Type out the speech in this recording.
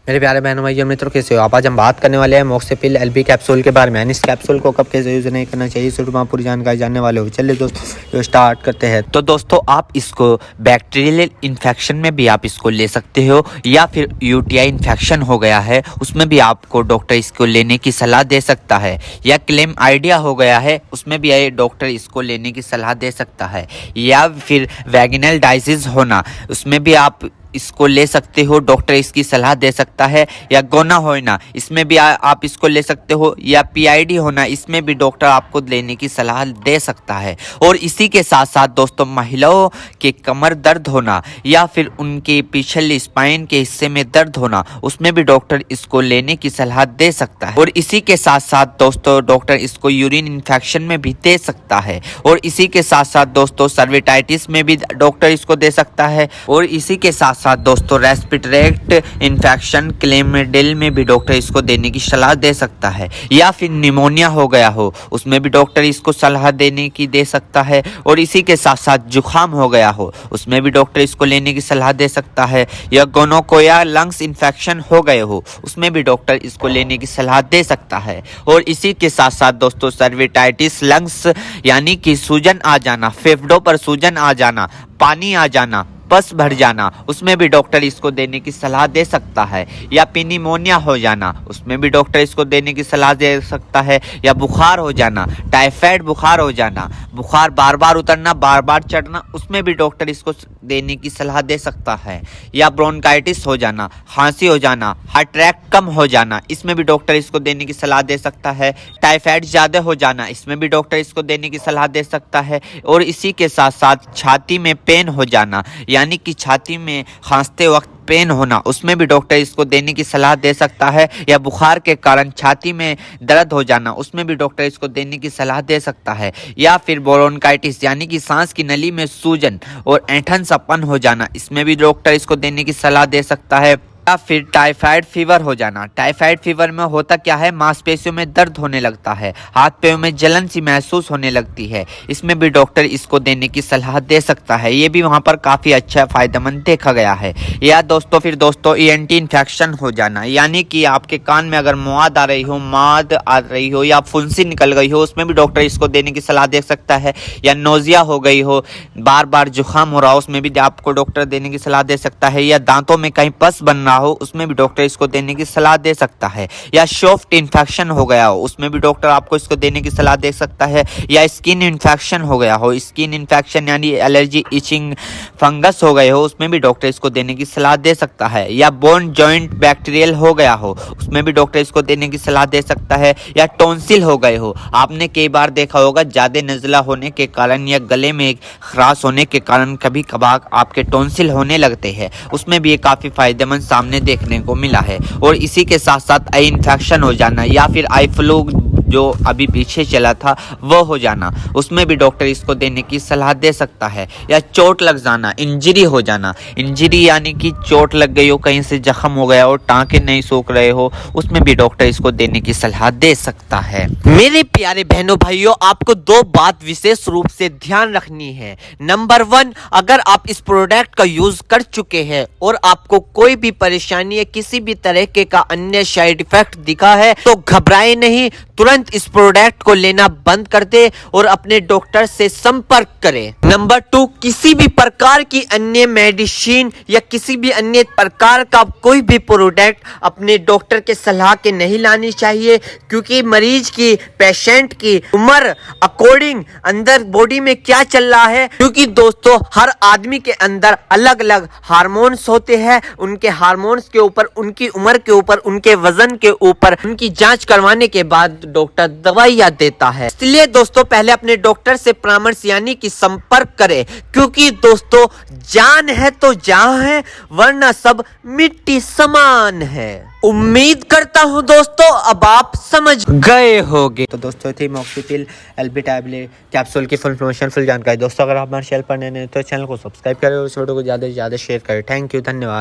मेरे प्यारे बहनों भाइयों मित्रों, कैसे हो आप? आज हम बात करने वाले हैं मॉक्सिपिल एलबी कैप्सूल के बारे में, यानी इस कैप्सूल को कब कैसे यूज़ नहीं करना चाहिए, इस में पूरी जानकारी जानने वाले हो। चलिए दोस्तों स्टार्ट करते हैं। तो दोस्तों आप इसको बैक्टीरियल इन्फेक्शन में भी आप इसको ले सकते हो, या फिर यूटीआई इन्फेक्शन हो गया है उसमें भी आपको डॉक्टर इसको लेने की सलाह दे सकता है, या क्लेम आइडिया हो गया है उसमें भी डॉक्टर इसको लेने की सलाह दे सकता है, या फिर वैगिनल डाइसिस होना उसमें भी आप इसको ले सकते हो, डॉक्टर इसकी सलाह दे सकता है, या गोना होना इसमें भी आप इसको ले सकते हो, या पीआईडी होना इसमें भी डॉक्टर आपको लेने की सलाह दे सकता है। और इसी के साथ साथ दोस्तों महिलाओं के कमर दर्द होना या फिर उनके पिछले स्पाइन के हिस्से में दर्द होना उसमें भी डॉक्टर इसको लेने की सलाह दे सकता है। और इसी के साथ साथ दोस्तों डॉक्टर इसको यूरिन इन्फेक्शन में भी दे सकता है। और इसी के साथ साथ दोस्तों सर्विटाइटिस में भी डॉक्टर इसको दे सकता है। और इसी के साथ साथ दोस्तों रेस्पिरेटरी इन्फेक्शन क्लेमिडिल में भी डॉक्टर इसको देने की सलाह दे सकता है, या फिर निमोनिया हो गया हो उसमें भी डॉक्टर इसको सलाह देने की दे सकता है। और इसी के साथ साथ जुकाम हो गया हो उसमें भी डॉक्टर इसको लेने की सलाह दे सकता है, या गोनोकोया लंग्स इन्फेक्शन हो गए हो उसमें भी डॉक्टर इसको लेने की सलाह दे सकता है। और इसी के साथ साथ दोस्तों सर्विटाइटिस लंग्स यानी कि सूजन आ जाना, फेफड़ों पर सूजन आ जाना, पानी आ जाना, पस भर जाना उसमें भी डॉक्टर इसको देने की सलाह दे सकता है, या निमोनिया हो जाना उसमें भी डॉक्टर इसको देने की सलाह दे सकता है, या बुखार हो जाना, टाइफाइड बुखार हो जाना, बुखार बार बार उतरना बार बार चढ़ना उसमें भी डॉक्टर इसको देने की सलाह दे सकता है, या ब्रोंकाइटिस हो जाना, खांसी हो जाना, हार्ट अटैक कम हो जाना इसमें भी डॉक्टर इसको देने की सलाह दे सकता है, टाइफाइड ज़्यादा हो जाना इसमें भी डॉक्टर इसको देने की सलाह दे सकता है। और इसी के साथ साथ छाती में पेन हो जाना यानी कि छाती में खांसते वक्त पेन होना उसमें भी डॉक्टर इसको देने की सलाह दे सकता है, या बुखार के कारण छाती में दर्द हो जाना उसमें भी डॉक्टर इसको देने की सलाह दे सकता है, या फिर ब्रोंकाइटिस यानी कि सांस की नली में सूजन और ऐंठन सपन हो जाना इसमें भी डॉक्टर इसको देने की सलाह दे सकता है, या फिर टाइफाइड फीवर हो जाना। टाइफाइड फीवर में होता क्या है, मांसपेशियों में दर्द होने लगता है, हाथ पैरों में जलन सी महसूस होने लगती है, इसमें भी डॉक्टर इसको देने की सलाह दे सकता है। ये भी वहाँ पर काफ़ी अच्छा फायदेमंद देखा गया है। या दोस्तों ईएनटी इन्फेक्शन हो जाना यानी कि आपके कान में अगर माद आ रही हो या फुंसी निकल गई हो उसमें भी डॉक्टर इसको देने की सलाह दे सकता है, या नोजिया हो गई हो, बार बार जुकाम हो रहा हो उसमें भी आपको डॉक्टर देने की सलाह दे सकता है, या दांतों में कहीं पस बन रहा हो उसमें भी डॉक्टर इसको देने की सलाह दे सकता है, या सॉफ्ट इन्फेक्शन हो गया हो उसमें भी डॉक्टर आपको इसको देने की सलाह दे सकता है, या स्किन इन्फेक्शन हो गया हो, स्किन इन्फेक्शन यानी एलर्जी इचिंग फंगस हो गए हो उसमें भी डॉक्टर इसको देने की सलाह दे सकता है, या बोन जॉइंट बैक्टीरियल हो गया हो उसमें भी डॉक्टर इसको देने की सलाह दे सकता है, या टॉन्सिल हो गए हो। आपने कई बार देखा होगा ज़्यादा नज़ला होने के कारण या गले में खराश होने के कारण कभी कभार आपके टॉन्सिल होने लगते हैं उसमें भी ये काफ़ी फायदेमंद सामने देखने को मिला है। और इसी के साथ साथ आई इन्फेक्शन हो जाना या फिर आई फ्लू जो अभी पीछे चला था वो हो जाना उसमें भी डॉक्टर इसको देने की सलाह दे सकता है, या चोट लग जाना, इंजरी हो जाना, इंजरी यानी कि चोट लग गई हो, कहीं से जख्म हो गया हो, टांके नहीं सूख रहे हो उसमें भी डॉक्टर इसको देने की सलाह दे सकता है। मेरे प्यारे बहनों भाइयों, आपको दो बात विशेष रूप से ध्यान रखनी है। नंबर 1, अगर आप इस प्रोडक्ट का यूज कर चुके हैं और आपको कोई भी परेशानी या किसी भी तरह के का अन्य साइड इफेक्ट दिखा है तो घबराए नहीं, तुरंत इस प्रोडक्ट को लेना बंद कर दे और अपने डॉक्टर से संपर्क करें। नंबर 2, किसी भी प्रकार की अन्य मेडिसिन या किसी भी अन्य प्रकार का कोई भी प्रोडक्ट अपने डॉक्टर के सलाह के नहीं लानी चाहिए, क्योंकि मरीज की, पेशेंट की उम्र अकॉर्डिंग अंदर बॉडी में क्या चल रहा है, क्योंकि दोस्तों हर आदमी के अंदर अलग अलग हार्मोन्स होते हैं, उनके हार्मोन्स के ऊपर, उनकी उम्र के ऊपर, उनके वजन के ऊपर उनकी जांच करवाने के बाद डॉक्टर दवाइयां देता है। इसलिए दोस्तों पहले अपने डॉक्टर से परामर्श यानी कि संपर्क करें, क्योंकि दोस्तों जान है तो जहां है, वरना सब मिट्टी समान है। उम्मीद करता हूं दोस्तों अब आप समझ गए होंगे। तो दोस्तों थी मॉक्सिपिल एलबी टैबलेट कैप्सूल की फुल इन्फॉर्मेशन, फुल जानकारी। दोस्तों अगर आप हमारे चैनल पर नए हैं तो चैनल को सब्सक्राइब करें और इस वीडियो को ज़्यादा से ज़्यादा शेयर करें। थैंक यू, धन्यवाद।